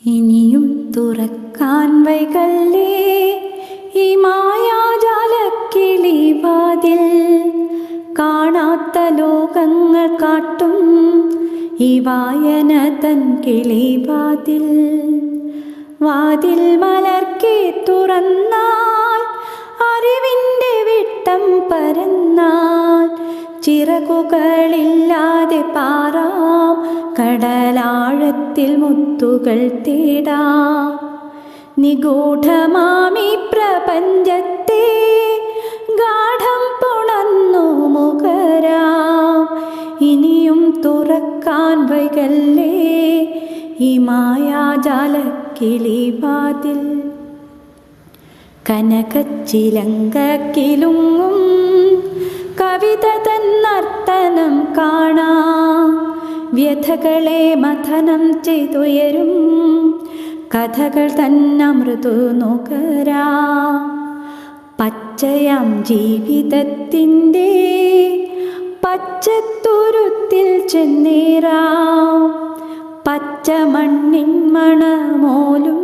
ഇനിയും തുറക്കാൻ വൈകല്ലേ ഈ മായാജാലക്കിളിവാതിൽ. കാണാത്ത ലോകങ്ങൾ കാട്ടും ഈ വായന തൻ കിളിവാതിൽ. വാതിൽ മലർക്കെ തുറന്നാൽ അറിവിൻ്റെ വിട്ടം പരന്നാൽ ചിറകുകളില്ലാതെ പാറാം കടലാഴത്തിൽ മുത്തുകൾ തേടാം. നിഗൂഢമാമി പ്രപഞ്ചത്തെ ഗാഢം പുണർന്നു മുഖരാം. ഇനിയും തുറക്കാൻ വൈകല്ലേ ഈ മായാജാലക്കിളിവാതിൽ. കനകച്ചിലങ്കക്കിലുങ്ങും കവിത തന്നർത്തനം കാണാം. വ്യഥകളെ മഥനം ചെയ്തുയരും കഥകൾ തന്നമൃദു നുകരാം. പച്ചയാം ജീവിതത്തിൻ്റെ പച്ചത്തുരുത്തിൽ ചെന്നേറാം. പച്ചമണ്ണിൻ മണമോലും